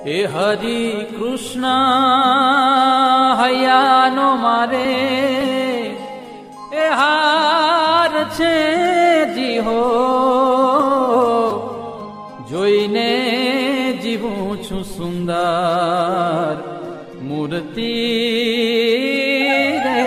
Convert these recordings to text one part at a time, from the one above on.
એ હરિ કૃષ્ણ હૈયાનો મારે એ હાર છે જી હો, જોઈને જીવું છું સુંદર મૂર્તિ રે.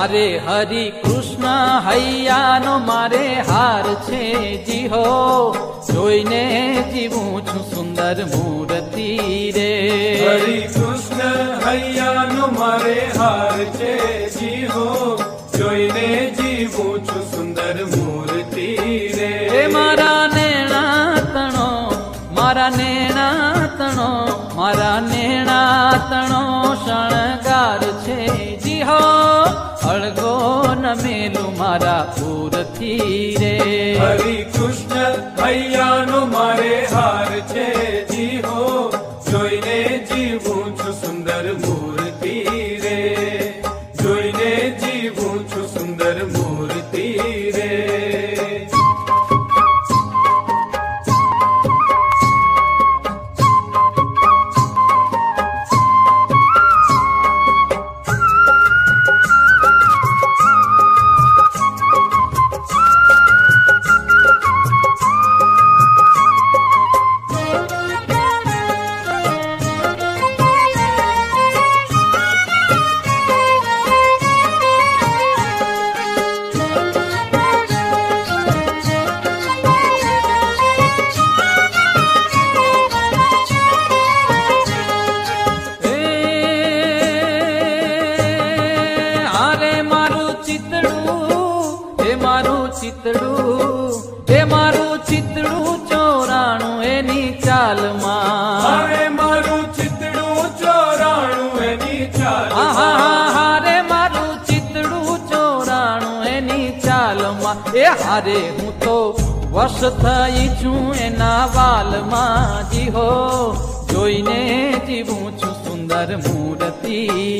હારે હરિ કૃષ્ણ હૈયાનો મારે હાર છે જી હો, જોઈને જીવું છું સુંદર મૂર્તિ રે. હરિ કૃષ્ણ હૈયાનો મારે હાર છે જી હો, જોઈને જીવું છું સુંદર મૂર્તિ રે. એ મારા નેણા તણો, મારા નેણા તણો, મારા નેણા તણો શણગાર છે જી હો, અળગો ન મેલું મારા પૂરથી રે. હરિ કૃષ્ણ હૈયાનો મારે હાર છે જી હો, જોઈને જીવું છું સુંદર મૂર્તિ રે. જોઈને જીવું છું સુંદર મૂર્તિ રે. એ મારું ચિતડું ચોરાણું એની ચાલમાં, અરે મારું ચિતડું ચોરાણું એની ચાલમાં. હારે મારું ચિતડું ચોરાણું એની ચાલમાં. એ હારે હું તો વશ થઈ છું એના વાલમાં જી હો, જોઈને જીવું છું સુંદર મૂર્તિ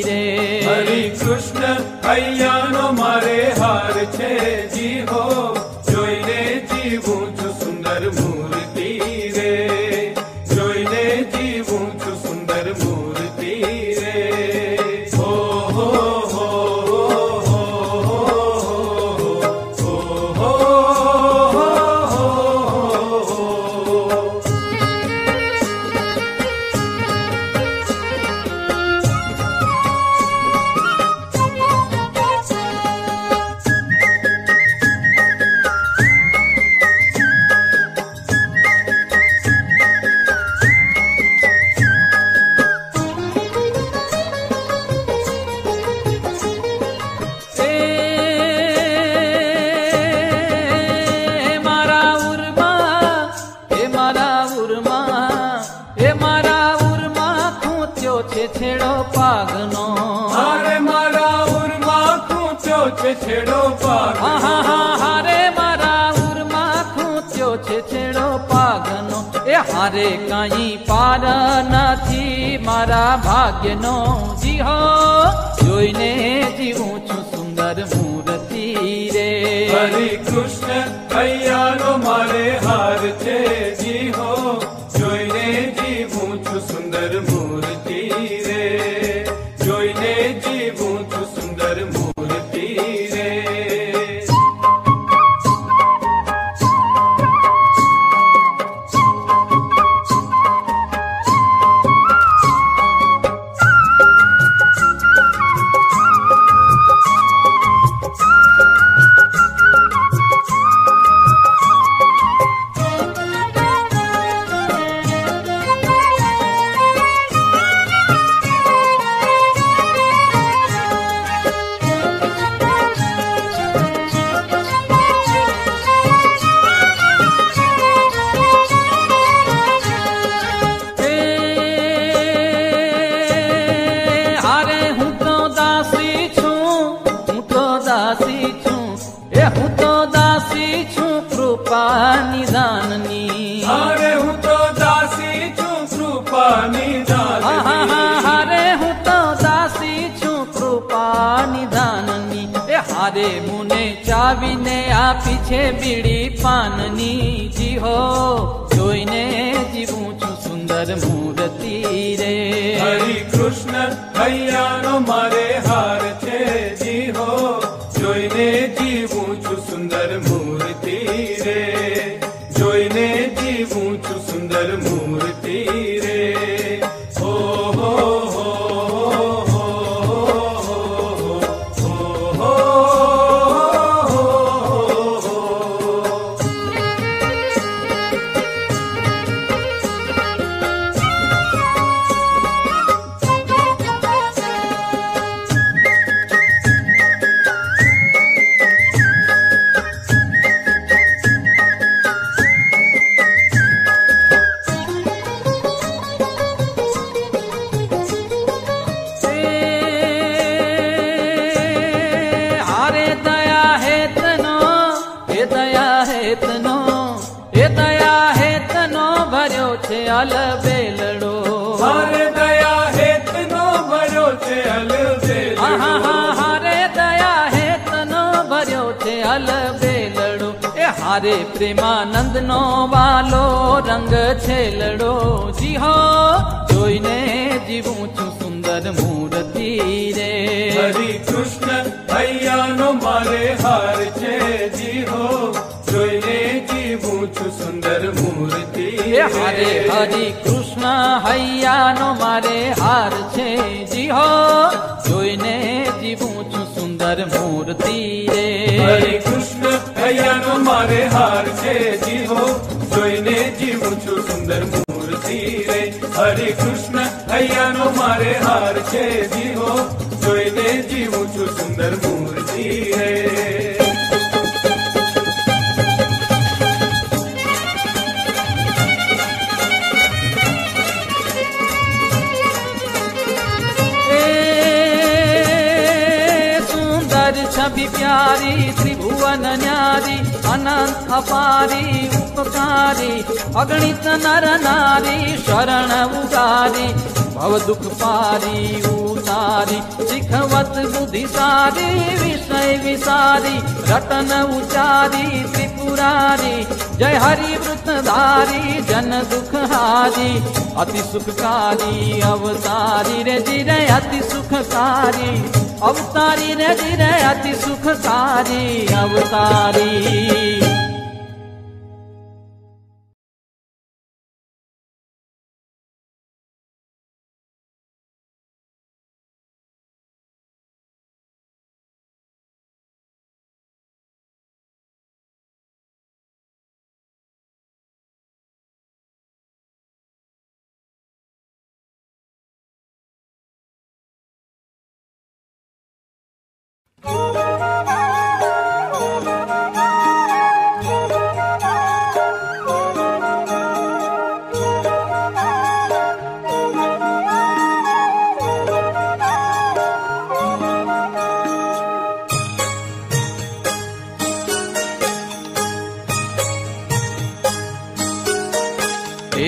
રે. હરિ કૃષ્ણ હૈયાનો મારે હાર છે જી હો, જોઈને જીવું છું સુંદર મૂર્તિ રે. જોઈને જીવું છું સુંદર મૂર્તિ રે. હો હો હો હો હો છેડો પાગનો, હારે મારા ઉરમાં ખૂંચ્યો છે છેડો પાગનો. હારે મારા ઉરમાં ખૂંચ્યો છે છેડો પાગનો. એ હારે કાંઈ પાર નથી મારા ભાગ્યનો જી હો, જોઈને જીવું છું સુંદર મૂર્તિ રે. હરિ કૃષ્ણ હૈયાનો મારે હાર છે જી હો, જોઈને જીવું છું સુંદર મૂર્તિ રે. જોઈને જીવું છું સુંદર મૂર્તિ રે. દાસી છું, એ હું તો દાસી છું કૃપા નિદાનની. અરે હું તો દાસી છું કૃપા નિદાનની. હારે હું તો દાસી છું કૃપા નિદાનની. એ હારે મુને ચાવીને આપી છે બીડી પાનની. જી હો જોઈને જીવું છું સુંદર મૂર્તિ રે. હરિ કૃષ્ણ હૈયાનો મારે હાર છે. જી હો જોઈને જીવું છું સુંદર મૂર્તિ રે. જોઈને જીવું છું સુંદર મૂર્તિ રે. હો હો હો હો હો હો. અલબેલડો હારે દયા હેતનો ભર્યો છે અલબેલડો. હારે દયા હેતનો ભર્યો છે અલબેલડો. એ હારે પ્રેમાનંદ નો વાલો રંગ છે લડો. જી હો જોઈને જીવું છું સુંદર મૂર્તિ રે. હરિ કૃષ્ણ હૈયાનો મારે હાર છે. જી હો જોઈને જીવું છું સુંદર મૂર્તિ એ હારે હરિ કૃષ્ણ હૈયાનો મારે હાર છે. જી હો જોઈને જીવું છું સુંદર મૂર્તિ રે. હરિ કૃષ્ણ હૈયાનો મારે હાર છે. જી હો જોઈને જીવું છું સુંદર મૂર્તિ રે. હરિ કૃષ્ણ હૈયાનો મારે હાર છે. જી હો જોઈને જીવું છું સુંદર મૂર્તિ રે. छवि प्यारी त्रिभुवन न्यारी अनंत अपारी उपकारी अगणित नर नारी शरण उगारी भव दुख पारी उतारी शिखवत बुद्धि सारी विषय विसारी रटन उचारी त्रिपुरारी जय हरि वृतधारी जन दुख हारी अति सुखकारी अवतारी रे जिरे अति सुखकारी अवतारी रे जिरे अति सुखकारी अवतारी.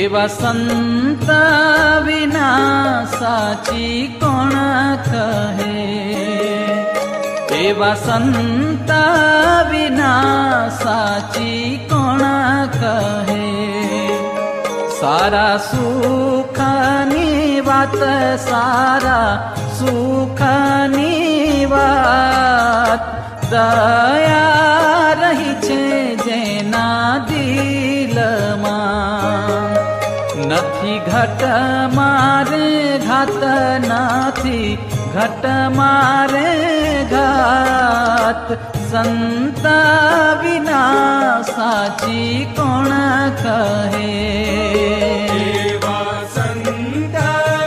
एवा संत विना साची कोण कहे. एवा संत विना साची कोण कहे. सारा सुखनी वात सारा सुखनी वात दया रही छे जेना दिलमा. નથી ઘટ મારે ઘાત નથી ઘટ મારે ઘાત સંત વિના સાચી કોણ કહે. એવા સંત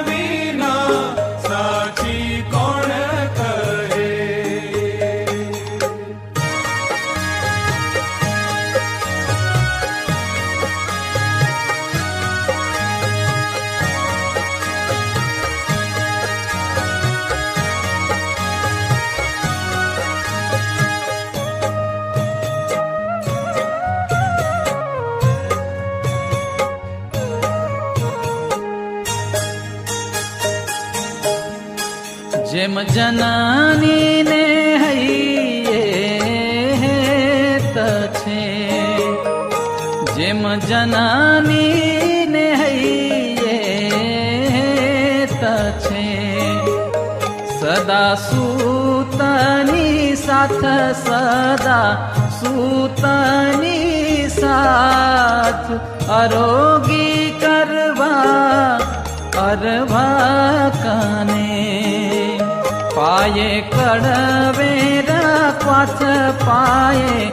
વિના સાચી કોણ કહે. જેમ જનનીને હૈયે હેત છે, જેમ જનનીને હૈયે હેત છે, સદા સૂતની સાથ, સદા સૂતની સાથ, આરોગી કરવા અરભા કને, પાયે કડવેરા ક્વાથ, પાયે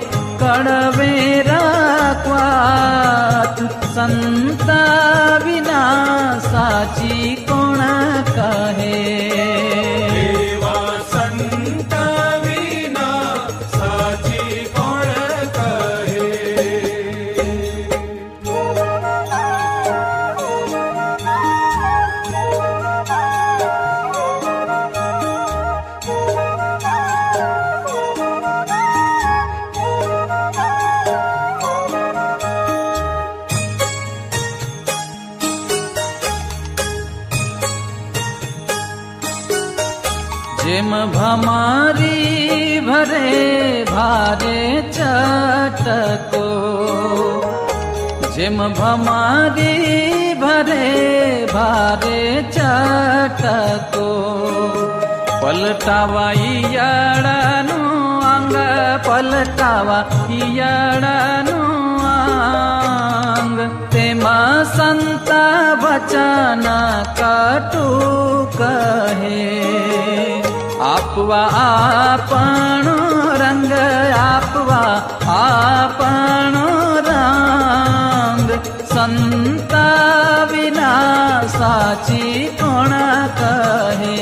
કડવેરા ક્વાથ, સંતા વિના સાચી કોણ કહે, એવા સંતા વિના સાચી કોણ કહે. જેમ ભમારી ભરે ભારે ચટકો, જેમ ભમારી ભરે ભારે ચટકો, પલટાવા ઈયળનું અંગ, પલટાવા ઈયળનું અંગ, તેમાં સંતા વચન કટુ કહે, આપવા આપણો રંગ, આપવા આપણો રંગ, સંતા વિના સાચી કોણ કહે,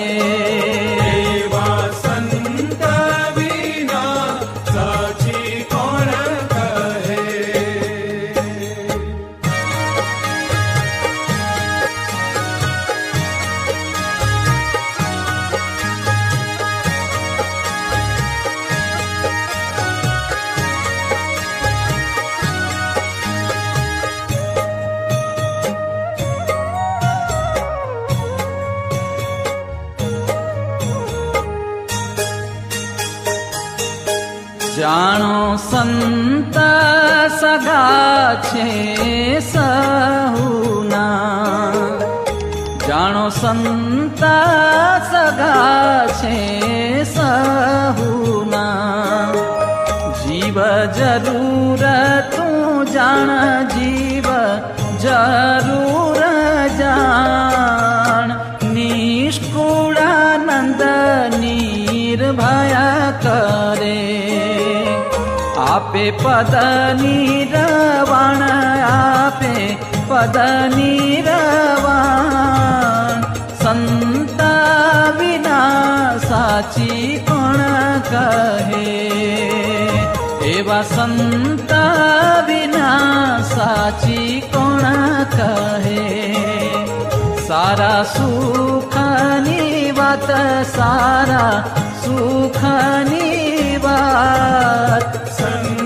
એવા સંતા વિના સાચી કોણ કહે. જાણો સંત સગા છે સહુના, જાણો સંત સગા છે સહુના, જીવ જરૂર તું જાણ, જીવ જરૂર જાણ, નિષ્કુળાનંદ નિર્ભય કરે, આપે પદ નિરવાણ, આપે પદ નિરવાણ, સંતા વિના સાચી કોણ કહે, એવા સંતા વિના સાચી કોણ કહે, સારા સુખની વાત, સારા સુખની વાત, સંતા